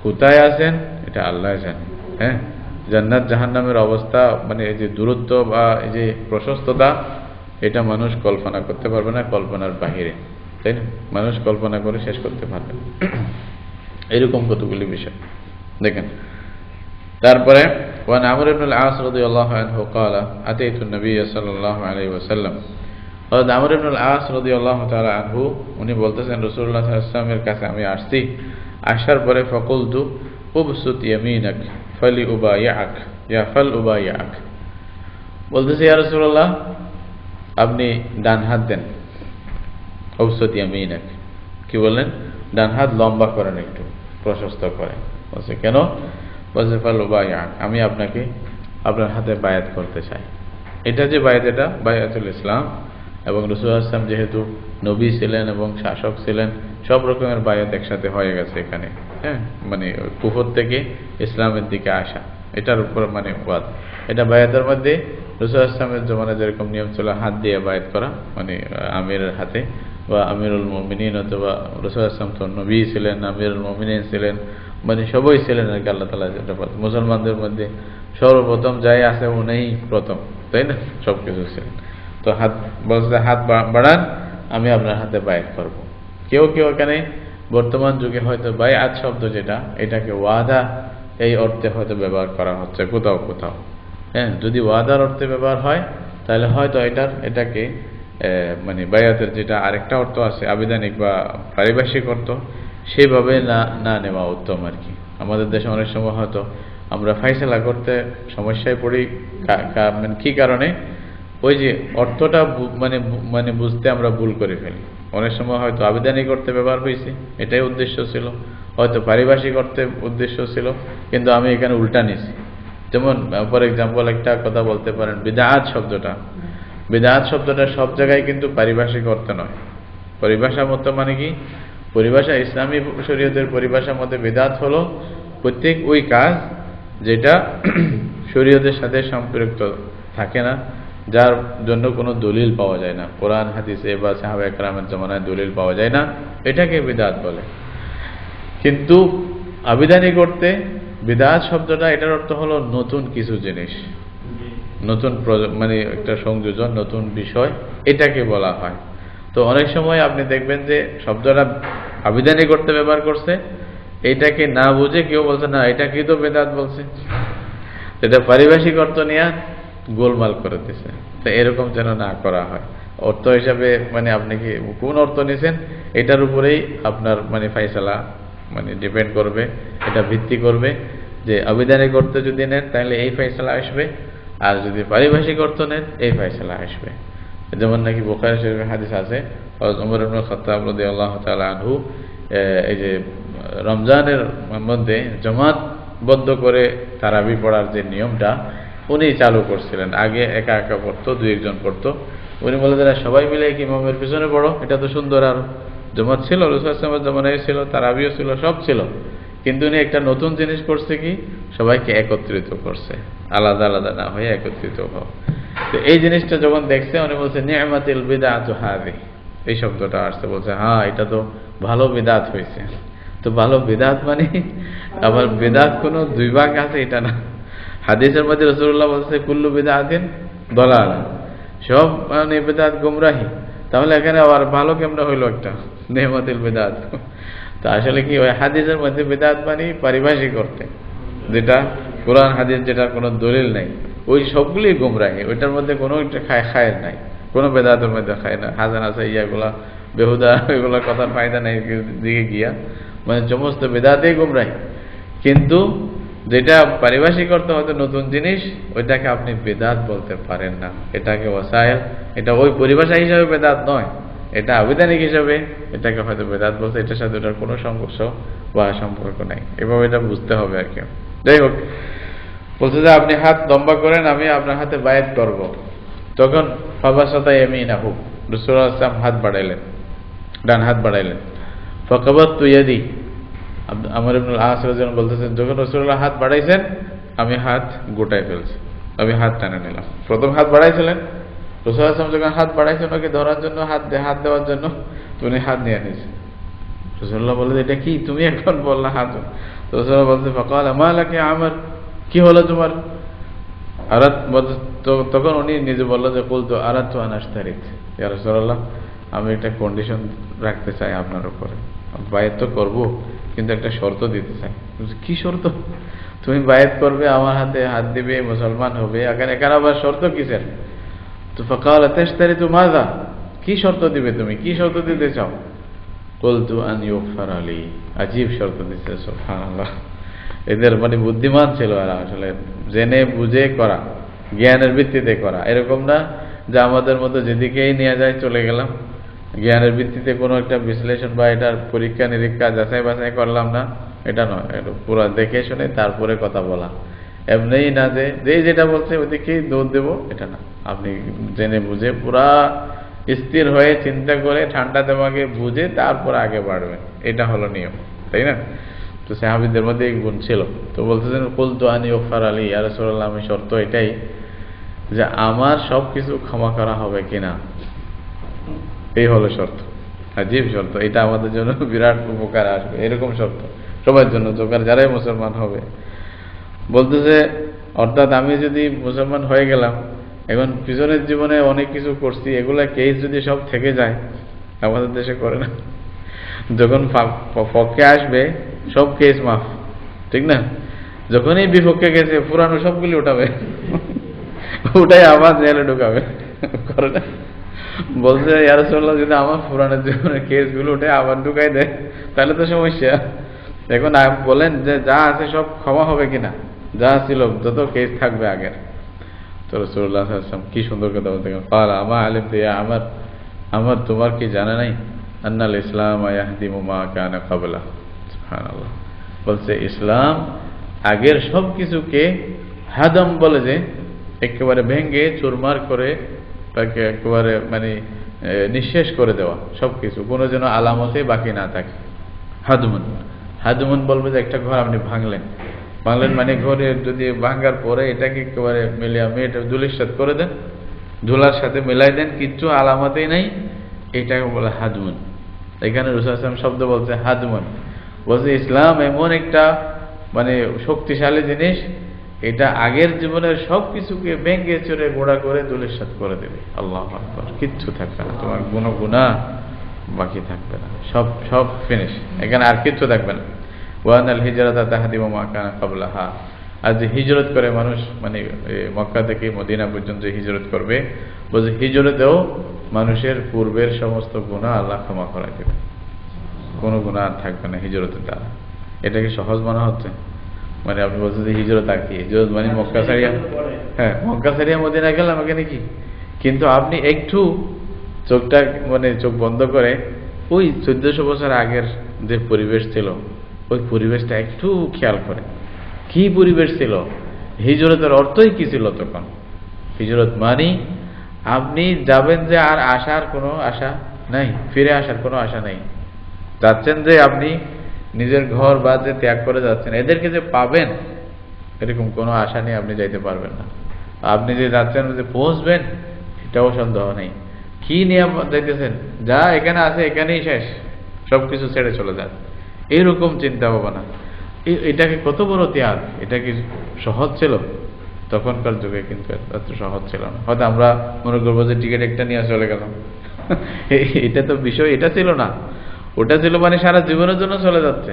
কোথায় আছেন এটা আল্লাহ জানেন। হ্যাঁ, জান্নাত জাহান্নামের অবস্থা মানে এই যে দূরত্ব বা এই যে প্রশস্ততা, এটা মানুষ কল্পনা করতে পারবে না, কল্পনার বাহিরে, তাই না? মানুষ কল্পনা করে শেষ করতে পারবে না। এরকম কতগুলি বিষয় দেখেন। তারপরে ওয়ান আমর ইবনে আল-আস রাদিয়াল্লাহু আনহু قال اتيت النبي صلى الله عليه وسلم। হযরত আমর ইবনে আল-আস রাদিয়াল্লাহু তাআলা আনহু উনি বলতেছেন রাসূলুল্লাহ সাল্লাল্লাহু আলাইহি ওয়াসাল্লামের কাছে আমি আসছি, আসার পরে ফাকুলতু উবসুত ইয়ামিনাক ফালি উবাইয়াক ইয়া ফাল উবাইয়াক, বলতেছে ইয়া রাসূলুল্লাহ আপনি ডান হাত দেন। উবসুত ইয়ামিনাক কি বলেন? ডান হাত লম্বা করেন, একটু প্রশস্ত করেন। বলছে কেন? বলছে ফাল উবাইয়াক, আমি আপনাকে আপনার হাতে বায়াত করতে চাই। এটা যে বায়াত, এটা বায়াতুল ইসলাম, এবং রাসূলুল্লাহ সাল্লাল্লাহু আলাইহি ওয়াসাল্লাম যেহেতু নবী ছিলেন এবং শাসক ছিলেন, সব রকমের বায়াত একসাথে হয়ে গেছে এখানে। হ্যাঁ, মানে কুফর থেকে ইসলামের দিকে আসা, এটার উপর মানে ওয়াদ। এটা বায়াতের মধ্যে রাসূলুল্লাহ সাল্লাল্লাহু আলাইহি ওয়াসাল্লামের জমানায় যেরকম নিয়ম ছিল হাত দিয়ে বায়াত করা, মানে আমিরের হাতে বা আমিরুল মুমিনিন, অথবা রাসূলুল্লাহ সাল্লাল্লাহু আলাইহি ওয়াসাল্লাম তো নবী ছিলেন, আমিরুল মুমিনিন ছিলেন, মানে সবাই ছিলেন আর কি। আল্লাহ তাআলা যেটা মুসলমানদের মধ্যে সর্বপ্রথম যাই আছে উনিই প্রথম, তাই না? সবকিছু ছিলেন। তো হাত বলতে হাত বাড়ান, আমি আপনার হাতে বায়াত করব। কেউ কেউ এখানে বর্তমান যুগে হয়তো বায়াত শব্দ যেটা, এটাকে ওয়াদা এই অর্থে হয়তো ব্যবহার করা হচ্ছে কোথাও কোথাও। হ্যাঁ, যদি ওয়াদার অর্থে ব্যবহার হয় তাহলে হয়তো এটাকে মানে বায়াতের যেটা আরেকটা অর্থ আছে আবিধানিক বা পারিভাষিক অর্থ, সেইভাবে না নেওয়া উত্তম আর কি। আমাদের দেশে অনেক সময় হয়তো আমরা ফাইসলা করতে সমস্যায় পড়ি, মানে কি কারণে? ওই যে অর্থটা মানে বুঝতে আমরা ভুল করে ফেলি। অনেক সময় হয়তো আবিধানিক অর্থে ব্যবহার হয়েছে, এটাই উদ্দেশ্য ছিল, হয়তো পারিভাষিক অর্থে উদ্দেশ্য ছিল, কিন্তু আমি এখানে উল্টা নিছি। যেমন ফর এক্সাম্পল একটা কথা বলতে পারেন, বিদআত শব্দটা, বিদআত শব্দটা সব জায়গায় কিন্তু পারিভাষিক অর্থ নয়। পরিভাষা মতো মানে কি? পরিভাষা, ইসলামী শরীয়তের পরিভাষার মধ্যে বিদআত হলো প্রত্যেক ওই কাজ যেটা শরীয়তের সাথে সম্পৃক্ত থাকে না, যার জন্য কোনো দলিল পাওয়া যায় না, কোরআন হাদিসে বা সাহাবায়ে কেরামের জামানায় দলিল পাওয়া যায় না, এটাকে বিদআত বলে। কিন্তু আবিধানিক অর্থে বিদআত শব্দটা, এটার অর্থ হলো নতুন কিছু জিনিস, নতুন মানে একটা সংযোজন, নতুন বিষয়, এটাকে বলা হয়। তো অনেক সময় আপনি দেখবেন যে শব্দটা আবিধানিক অর্থে ব্যবহার করছে, এটাকে না বুঝে কেউ বলছে না এটা কি তো বিদআত বলছে, এটা পারিভাষিক অর্থ নিয়ে গোলমাল করে দিছে। তো এরকম যেন না করা হয়। অর্থ হিসাবে মানে আপনি কি কোন অর্থ নিছেন, এটার উপরেই আপনার মানে ফাইসালা মানে ডিপেন্ড করবে, এটা ভিত্তি করবে যে আবিধানিক অর্থ যদি নেন তাহলে এই ফাইসালা আসবে, আর যদি পারিভাষিক অর্থ নেন এই ফাইসালা আসবে। যেমন নাকি বুখারী শরীফের হাদিস আছে, হযরত ওমর ইবনে খাত্তাব রাদিয়াল্লাহু তাআলা আনহু এই যে রমজানের মধ্যে জামাতবদ্ধ করে তারাবি পড়ার যে নিয়মটা উনি চালু করছিলেন। আগে একা একা পড়তো, দুই একজন পড়তো। উনি বলেছেন সবাই মিলে কি ইমামের পিছনে পড়ো, এটা তো সুন্দর। আর জামাত ছিল, রাসূল সাল্লাল্লাহু আলাইহি ওয়াসাল্লামের জামানায় ছিল, তারাবিও ছিল, সব ছিল, কিন্তু উনি একটা নতুন জিনিস করছে কি, সবাইকে একত্রিত করছে, আলাদা আলাদা না হয়ে একত্রিত হও। তো এই জিনিসটা যখন দেখছে উনি বলছে নি'মাতিল বিদআতু হাযিহি, এই শব্দটা আসছে, বলছে হ্যাঁ এটা তো ভালো বিদআত হয়েছে। তো ভালো বিদআত মানে আবার বিদআত কোনো দুই ভাগ আছে এটা না। হাদিসের মধ্যে রাসূলুল্লাহ বলছে কুল্লু বিদআতিন দালালা, সব মানে বিদআত গুমরাহি। তাহলে এখানে আবার ভালো কেমন হইলো একটা নি'মাতিল বিদআত? তো আসলে কি ওই হাদিসের মধ্যে বিদআত মানে পারিভাষিক অর্থে, যেটা কোরআন হাদিস যেটার কোনো দলিল নাই, ওই সবগুলি গুমরাহি, ওইটার মধ্যে কোনো খায়ের নাই, কোনো বেদাতের মধ্যে খায় না, হাসান আছে ইয়াগুলা বেহুদা, এগুলা কথার ফায়দা নেই দিকে গিয়া, মানে সমস্ত বেদাতেই গুমরাহি। কিন্তু যেটা পারিভাষিক অর্থ হয়তো নতুন জিনিস, ওইটাকে আপনি বেদাত বলতে পারেন না, এটাকে ওয়াসাইল, এটা ওই পরিভাষা হিসাবে বেদাত নয়, এটা আবিধানিক হিসাবে এটাকে হয়তো বেদাত বলছে, এটার সাথে ওটার কোনো সংঘর্ষ বা সম্পর্ক নাই, এভাবে এটা বুঝতে হবে আর কি। যাই হোক, বলছে যে আপনি হাত লম্বা করেন, আমি আপনার হাতে বায়াত করব। তখন ফাবাসাতা ইয়ামিনাহু, রাসূলুল্লাহ সাল্লাল্লাহু আলাইহি ওয়াসাল্লাম হাত বাড়াইলেন, ডান হাত বাড়াইলেন। ফাকাবাতু ইয়াদি, আমর ইবনে আল-আস রাদিয়াল্লাহু আনহু বলতেছেন, যখন রাসূলুল্লাহ হাত বাড়াইছেন আমি হাত গোটায় ফেলছি, আমি হাত টানে নিলাম। প্রথম হাত বাড়াইছিলেন রাসূলুল্লাহ সাল্লাল্লাহু আলাইহি ওয়াসাল্লাম, যখন হাত বাড়াইছেন ওকে ধরার জন্য, হাত দেওয়ার জন্য, তুমি হাত নিয়ে নিয়েছে। রাসূলুল্লাহ বললেন, এটা কি তুমি এখন বললা হাত? রাসূলুল্লাহ বলতে, ফাকালা মা লাকা ইয়া আমর, কি হলো তোমার? তখন উনি নিজে বললো যে কুলতু আরাদতু আন আশতারিক, ইয়া রাসূলুল্লাহ আমি একটা কন্ডিশন রাখতে চাই আপনার উপরে, বায়াত তো করবো কিন্তু একটা শর্ত দিতে চাই। কি শর্ত? তুমি বায়াত করবে, আমার হাতে হাত দিবে, মুসলমান হবে, এখানে আবার শর্ত কিসের? তো ফাকালা তাশতারিতু মাযা, কি শর্ত দিবে তুমি, কি শর্ত দিতে চাও? কুলতু আন ইউগফারা লি, আজীব শর্ত দিতে। সুবহানাল্লাহ, এদের মানে বুদ্ধিমান ছিল এরা, আসলে জেনে বুঝে করা, জ্ঞানের ভিত্তিতে করা, এরকম না যে আমাদের মতো যেদিকেই নিয়ে যায় চলে গেলাম, জ্ঞানের ভিত্তিতে কোনো একটা বিশ্লেষণ বা এটার পরীক্ষা নিরীক্ষা যাচাই বাছাই করলাম না, এটা নয়। এটা পুরো দেখে শুনে তারপরে কথা বলা, এমনিই না যে যেটা বলছে ওইদিকেই দৌড় দেবো, এটা না। আপনি জেনে বুঝে পুরা স্থির হয়ে চিন্তা করে ঠান্ডা দেমাগে বুঝে তারপর আগে বাড়বেন, এটা হলো নিয়ম, তাই না? তো সাহাবীদের মধ্যে এই গুণ ছিল। তো বলতেছেন কুলতু আন ইউগফারা লি, ইয়া রাসূলুল্লাহ আমি শর্ত এটাই যে আমার সবকিছু ক্ষমা করা হবে কিনা, এই হলো শর্ত। আজীব শর্ত, এটা আমাদের জন্য বিরাট উপকার আসবে, এরকম শর্ত সবার জন্য, যারাই মুসলমান হবে। বলতেছে অর্থাৎ আমি যদি মুসলমান হয়ে গেলাম, এখন পিছনের জীবনে অনেক কিছু করছি, এগুলা কেস যদি সব থেকে যায়, আমাদের দেশে করে না, যখন পক্ষে আসবে সব কেস মাফ, ঠিক না? যখনই বিপক্ষে গেছে পুরানো সবগুলি উঠাবে, উঠাই আবার জেলে ঢুকাবে, করে না? বলছে ইয়া রাসূলুল্লাহ যদি আমার পুরানো জীবনের কেস গুলো উঠে আবার ঢুকাই দেয় তাহলে তো সমস্যা। এখন বলেন যে যা আছে সব ক্ষমা হবে কিনা, যা ছিল যত কেস থাকবে আগের। তো রাসূলুল্লাহ সাল্লাল্লাহু আলাইহি ওয়াসাল্লাম কি সুন্দর কথা বলতে গেলেন, ক্বালা আমা আলিমতু ইয়া আমার তোমার কি জানা নাই আন্নাল ইসলাম ইয়াহদিমু মা কানা ক্বাবলা। সুবহানাল্লাহ, বলছে ইসলাম আগের সব কিছুকে হাদম বলে, যে একেবারে ভেঙে চুরমার করে তাকে একেবারে মানে নিঃশেষ করে দেওয়া, সবকিছু কোনো যেন আলামতে বাকি না থাকে। হাদমুন বলবে যে একটা ঘর আপনি ভাঙলেন মানে ঘরে যদি ভাঙার পরে এটাকে একেবারে মিলিয়ে ধুলিসাৎ করে দেন, ধুলার সাথে মিলাই দেন, কিচ্ছু আলামতেই নাই, এটাকে বলে হাদমুন। এখানে রাসূল সাল্লাল্লাহু আলাইহি ওয়াসাল্লাম শব্দ বলছে হাদমুন, বলছে ইসলাম এমন একটা মানে শক্তিশালী জিনিস, এটা আগের জীবনের সবকিছুকে ভেঙে চুরে গোড়া করে ধুলিসাৎ করে দেবে। আল্লাহু আকবার, কিচ্ছু থাকবে না, তোমার কোনো গুনাহ বাকি থাকবে না, সব ফিনিশ, এখানে আর কিচ্ছু থাকবে না। ওয়ানাল হিজরাতা তাহদিমু মা কানা ক্বাবলাহা, আজ হিজরত করে মানুষ মানে মক্কা থেকে মদিনা পর্যন্ত হিজরত করবে, বলছে হিজরতেও মানুষের পূর্বের সমস্ত গুনাহ আল্লাহ ক্ষমা করে দেবে, কোনো গুনাহ আর থাকবে না হিজরতের দ্বারা। এটাকে সহজ মনে হচ্ছে? মানে আপনি বলছেন যে হিজরত আর কি, হিজরত মানে মক্কা ছাড়িয়া, হ্যাঁ মক্কা ছাড়িয়া মদিনা গেলাম এখানে কি, কিন্তু আপনি একটু চোখটা মানে চোখ বন্ধ করে ওই 1400 বছর আগের যে পরিবেশ ছিল ওই পরিবেশটা একটু খেয়াল করে, কি পরিবেশ ছিল, হিজরতের অর্থই কি ছিল তখন। হিজরত মানে আপনি যাবেন যে আর আসার কোনো আশা নাই, ফিরে আসার কোনো আশা নাই, যাচ্ছেন যে আপনি নিজের ঘর বা যে ত্যাগ করে যাচ্ছেন এদেরকে যে পাবেন এরকম কোনো আশা নেই, আপনি যাইতে পারবেন না। আপনি যে যাচ্ছেন যে পৌঁছবেন এটাও সন্দেহ নেই, কি নিয়ে যাইতেছেন, যা এখানে আছে এখানেই শেষ, সবকিছু ছেড়ে চলে যান, এইরকম চিন্তা ভাবনা। এটাকে কত বড় ত্যাগ, এটা কি সহজ ছিল? তখনকার যুগে কিন্তু এত সহজ ছিল না। হয়তো আমরা মনে করবো যে টিকিট একটা নিয়ে চলে গেলাম, এটা তো বিষয় এটা ছিল না, ওটা ছিল মানে সারা জীবনের জন্য চলে যাচ্ছে।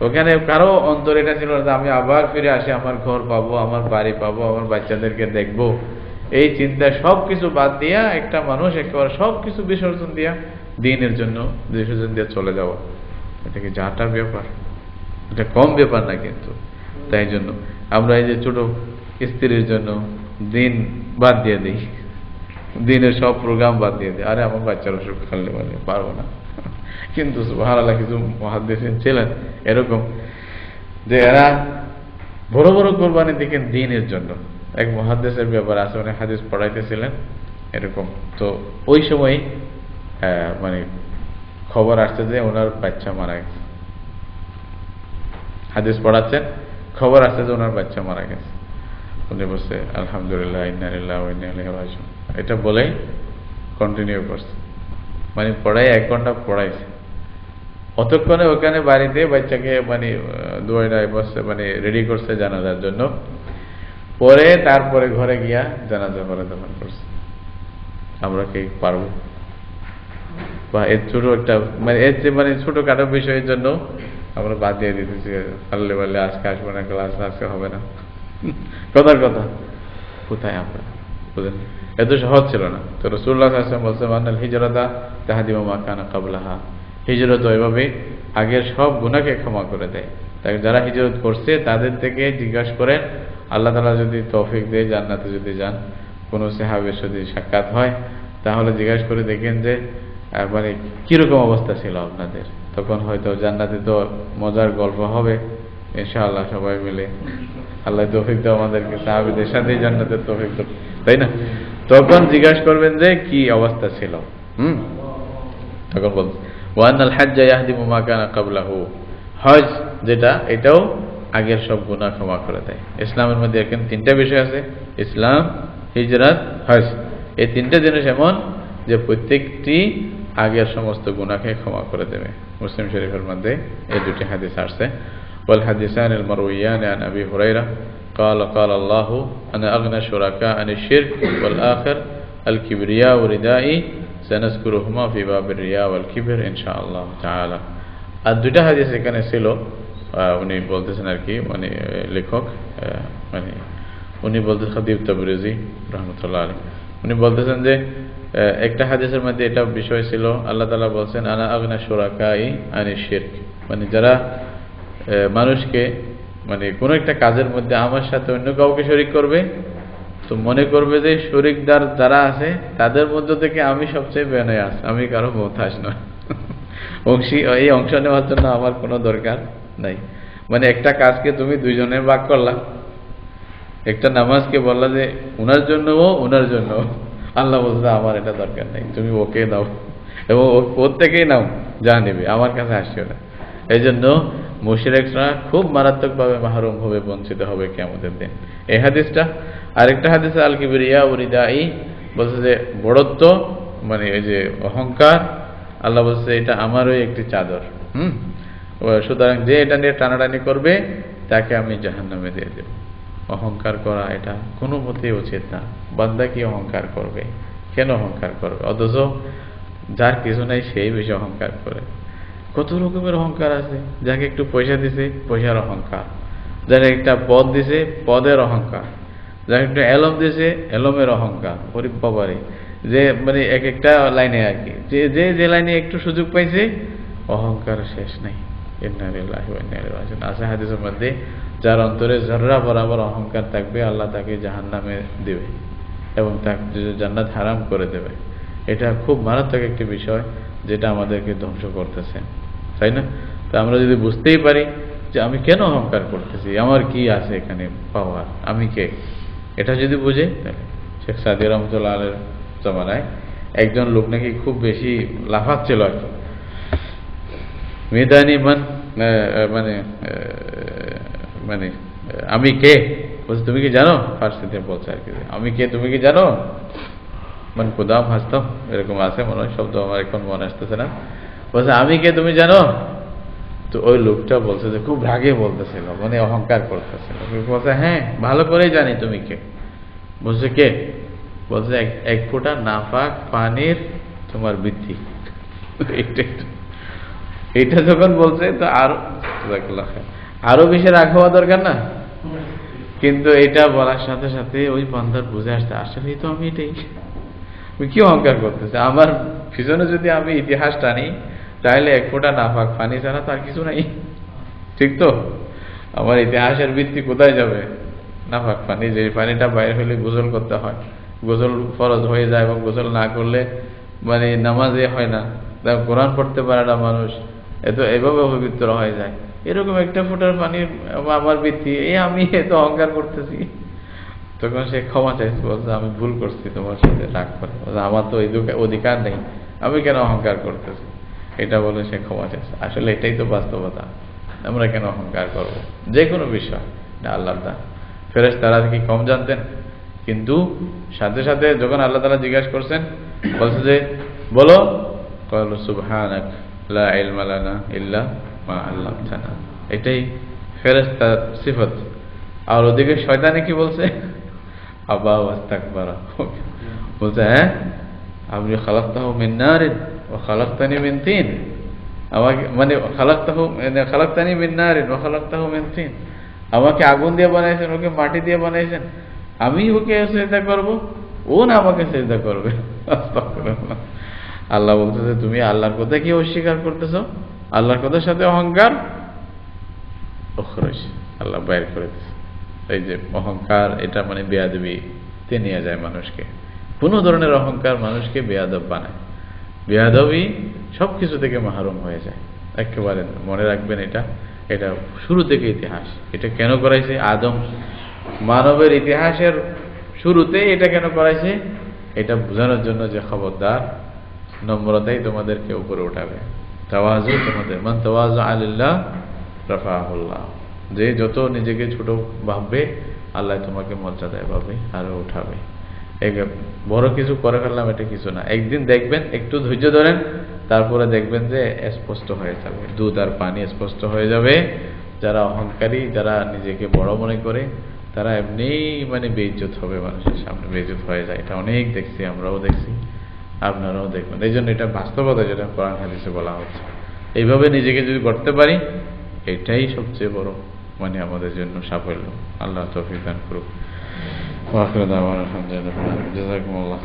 ওখানে কারো অন্তর এটা ছিল যে আমি আবার ফিরে আসি, আমার ঘর পাবো, আমার বাড়ি পাবো, আমার বাচ্চাদেরকে দেখবো, এই চিন্তা সবকিছু বাদ দিয়া একটা মানুষ একেবারে সবকিছু বিসর্জন দিয়া দিনের জন্য বিসর্জন দিয়ে চলে যাওয়া, এটা কি যাটার ব্যাপার, এটা কম ব্যাপার না কিন্তু। তাই জন্য আমরা এই যে ছোট স্ত্রীর জন্য দিন বাদ দিয়ে দিই, দিনের সব প্রোগ্রাম বাদ দিয়ে দেয়, আরে আমার বাচ্চার অসুখ খাললে বলে পারবো না। কিন্তু সুবহানাল্লাহ কিছু মুহাদ্দিসিন ছিলেন এরকম যে এরা বড় বড় কোরবানি দিকেন দিনের জন্য। এক মুহাদ্দিসের ব্যাপার আছে, উনি হাদিস পড়াইতেছিলেন এরকম, তো ওই সময় মানে খবর আসছে যে ওনার বাচ্চা মারা গেছে। হাদিস পড়াচ্ছেন, খবর আসছে যে ওনার বাচ্চা মারা গেছে। উনি বলছে আলহামদুলিল্লাহ ইন্না লিল্লাহি ওয়া ইন্না ইলাইহি রাজিউন, এটা বলেই কন্টিনিউ করছে। মানে পড়াই 1 ঘন্টা পড়াইছে। অতক্ষণে ওখানে বাড়িতে বাচ্চাকে মানে দুয়াইডায় বসে মানে রেডি করছে জানাজার জন্য, পরে তারপরে ঘরে গিয়া জানাজা পরে দফন করছে। আমরা কি পারবো? বা এর ছোট একটা মানে এর যে মানে ছোটখাটো বিষয়ের জন্য আমরা বাদ দিয়ে দিতেছি, পারলে বললে আজকে আসবো না, ক্লাস আজকে হবে না, কথার কথা। কোথায় আমরা বুঝলেন, এত সহজ ছিল না। তো রাসূলুল্লাহ সাল্লাল্লাহু আলাইহি ওয়াসাল্লাম বলছেন আনাল হিজরাতা তাহদিমু মা কানা ক্বাবলাহা, হিজরত এভাবে আগের সব গুনাহকে ক্ষমা করে দেয়। তাই যারা হিজরত করছে তাদের থেকে জিজ্ঞাসা করেন, আল্লাহ তাআলা যদি তৌফিক দেয় জান্নাতে যদি যান, কোনো সাহাবীর সাথে সাক্ষাৎ হয় তাহলে জিজ্ঞাসা করে দেখেন যে মানে কিরকম অবস্থা ছিল আপনাদের, তখন হয়তো জান্নাতে তো মজার গল্প হবে ইনশাআল্লাহ সবাই মিলে। আল্লাহ তৌফিক দাও আমাদেরকে সাহাবীদের সাথে জান্নাতের তৌফিক দাও, তাই না? তখন জিজ্ঞাসা করবেন যে কি অবস্থা ছিল। তখন বল ওয়ানাল হাজ্জা ইয়াহদিমু মা কানা ক্বাবলাহু, হজ যেটা এটাও আগের সব গুনাহ ক্ষমা করে দেয়। ইসলামের মধ্যে এখন 3টা বিষয় আছে, ইসলাম, হিজরত, হজ। এই 3টে জিনিস এমন যে প্রত্যেকটি আগের সমস্ত গুনাহকে ক্ষমা করে দেবে। মুসলিম শরীফের মধ্যে এই 2টি হাদিস আসছে। ওয়াল হাদিসান আল মারউইয়ান আন আবি হুরায়রা قال قال الله انا اغنى الشركاء عن الشرك والاخر الكبرياء وردائي سنذكرهما في باب الرياء والكبر ان شاء الله تعالى। আর 2টা হাদিস এখানে ছিল, উনি বলতেছেন আর কি মানে লেখক মানে উনি বলতেছেন খাদিব তাবরিজি রাহমাতুল্লাহ আলাইহি, উনি বলতেছেন যে একটা হাদিসের মধ্যে এটা বিষয় ছিল, আল্লাহ তাআলা বলছেন আনা আগনা শুরাকাই আনি শিরক, মানে যারা মানুষকে মানে কোন একটা কাজের মধ্যে আমার সাথে অন্য কাউকে শরীক করবে, তো মনে করবে যে শরীকদার যারা আছে তাদের মধ্য থেকে আমি সবচেয়ে বেনায়াস, আমি কারো মোহতাজ নয়, এই অংশ নেওয়ার জন্য আমার কোনো দরকার নাই। মানে একটা কাজকে তুমি 2 জনে ভাগ করলা, একটা নামাজকে বললা যে উনার জন্য ও উনার জন্য, আল্লাহ বলছে আমার এটা দরকার নেই, তুমি ওকে দাও এবং ওর থেকেই নাও, যা নেবে, আমার কাছে আসিও না। এই জন্য মুশরিকরা খুব মারাত্মকভাবে মাহরুম হবে, বঞ্চিত হবে কিয়ামতের দিন। এই হাদিসটা। আরেকটা হাদিসে আল কিবরিয়া উরিদাই বলছে যে বড়ত্ব মানে এই যে অহংকার, আল্লাহ বলছে এটা আমারই একটি চাদর। সুতরাং যে এটা নিয়ে টানাটানি করবে তাকে আমি জাহান্নামে দিয়ে দেব। অহংকার করা এটা কোনো মতেই উচিত না। বান্দা কি অহংকার করবে? কেন অহংকার করবে? অথচ যার কিছু নাই সেই বেশি অহংকার করে। কত রকমের অহংকার আছে। যাকে একটু পয়সা দিছে পয়সার অহংকার, যাকে একটা পদ দিছে পদের অহংকার, যাকে একটু এলম দিছে এলমের অহংকার। ওরে বাবারে, যে মানে এক একটা লাইনে আর কি, যে যে লাইনে একটু সুযোগ পাইছে অহংকার শেষ নাই। ইন্না লিল্লাহি ওয়া ইন্না ইলাইহি রাজিউন। আছে হাদিসের মধ্যে যার অন্তরে জররা বরাবর অহংকার থাকবে আল্লাহ তাকে জাহান্নামে দেবে এবং তাকে জান্নাত হারাম করে দেবে। এটা খুব মারাত্মক একটি বিষয় যেটা আমাদেরকে ধ্বংস করতেছে, তাই না? তো আমরা যদি বুঝতেই পারি যে আমি কেন অহংকার করতেছি, আমার কি আছে এখানে পাওয়ার, আমি কে, এটা যদি বুঝে, তাহলে শেখ সাদি রহমতুল্লাহ আলাইহির জমানায় একজন লোক নাকি খুব বেশি লাফাচ্ছিল আর কি, মেদানি মানে মানে আমি কে বলছে, তুমি কি জানো? ফার্সিতে বলছে আর কি, আমি কে তুমি কি জানো? মানে খুদাম হাসতাম এরকম আছে মনে হয়, শব্দ আমার এখন মনে আসতেছে না। বলছে আমি কে তুমি জানো? তো ওই লোকটা বলছে যে খুব রাগে বলতেছিল, মানে অহংকার করতেছিল। বলছে হ্যাঁ ভালো করেই জানি তুমি কে। বলছে কে? বলছে এক ফোঁটা নাপাক পানির তোমার বৃদ্ধি। এটা যখন বলছে তো আরো বেশি রাগ হওয়া দরকার না? কিন্তু এটা বলার সাথে সাথে ওই বান্দার বুঝে আসতে আসলেই তো আমি এটাই, কি অহংকার করতেছে। আমার পিছনে যদি আমি ইতিহাস টানি তাহলে এক ফোঁটা নাপাক পানি ছাড়া তার কিছু নাই, ঠিক তো? আমার ইতিহাসের ভিত্তি কোথায় যাবে? নাপাক পানি, যে পানিটা বাইরে হলে গোসল করতে হয়, গোসল ফরজ হয়ে যায় এবং গোসল না করলে মানে নামাজে হয় না, কোরআন পড়তে পারে না মানুষ, এভাবে পবিত্র হয়ে যায়। এরকম একটা ফোঁটার পানির আমার বৃত্তি, আমি এত অহংকার করতেছি। তখন সে ক্ষমা চাইছে, বলছে আমি ভুল করছি, তোমার সাথে রাগ করে, আমার তো অধিকার নেই, আমি কেন অহংকার করতেছি, এটা বলে সে ক্ষমা চাইছে। আসলে এটাই তো বাস্তবতা, আমরা কেন অহংকার করব যে কোনো বিষয়, আল্লাহ দা। ফেরেশতারা কি কম জানতেন? কিন্তু সাথে সাথে যখন আল্লাহ তাআলা জিজ্ঞাসা করছেন, বলছে যে বলো, ক্বালু সুবহানাক লা ইলমা লানা ইল্লা মা আল্লামতানা। এটাই ফেরেশতার সিফত। আর ওদিকে শয়তানে কি বলছে? আবা ওয়াস্তাকবারা, বলছে হ্যাঁ আপনি খালাকতাহু মিন নারিন ওয়া খালাকতানি মিন তিন, আমাকে মানে খালাকতানি মিন নারিন ওয়া খালাকতাহু মিন তিন, আমাকে আগুন দিয়ে বানাইছেন, ওকে মাটি দিয়ে বানাইছেন, আমি ওকে সিজদা করব, ও না আমাকে সিজদা করবে। আল্লাহ বলতেছে তুমি আল্লাহর কথা কি অস্বীকার করতেছো? আল্লাহর কথার সাথে অহংকার, আল্লাহ বাইর করে দিচ্ছে। এই যে অহংকার, এটা মানে বেয়াদবিতে নিয়ে যায় মানুষকে। কোনো ধরনের অহংকার মানুষকে বেয়াদব বানায়, বেয়াদবি সবকিছু থেকে মাহরুম হয়ে যায়। একেবারে মনে রাখবেন, এটা শুরু থেকে ইতিহাস। এটা কেন করাইছে? আদম মানবের ইতিহাসের শুরুতে এটা কেন করাইছে? এটা বোঝানোর জন্য যে খবরদার, নম্রতাই তোমাদেরকে উপরে উঠাবে, তাওয়াজু তোমাদের, মান তাওয়াজা আলিল্লাহ রাফাহুল্লাহ, যে যত নিজেকে ছোট ভাববে আল্লাহ তোমাকে মর্যাদায় পাবে আরো উঠাবে। বড় কিছু করে ফেললাম, এটা কিছু না। একদিন দেখবেন, একটু ধৈর্য ধরেন, তারপরে দেখবেন যে স্পষ্ট হয়ে যাবে, দুধ আর পানি স্পষ্ট হয়ে যাবে। যারা অহংকারী, যারা নিজেকে বড় মনে করে, তারা এমনি মানে বেইজ্জত হবে, মানুষের সামনে বেইজ্জত হয়ে যায়। এটা অনেক দেখছি, আমরাও দেখছি, আপনারাও দেখবেন। এই জন্য এটা বাস্তবতা, যেটা কোরআন হাদিসে বলা হচ্ছে। এইভাবে নিজেকে যদি করতে পারি, এটাই সবচেয়ে বড় মানে আমাদের জন্য সাফল্য। আল্লাহ তৌফিক দান করুক। ওয়া আখিরু দাওয়ানা আলহামদুলিল্লাহ। জাযাকুমুল্লাহ।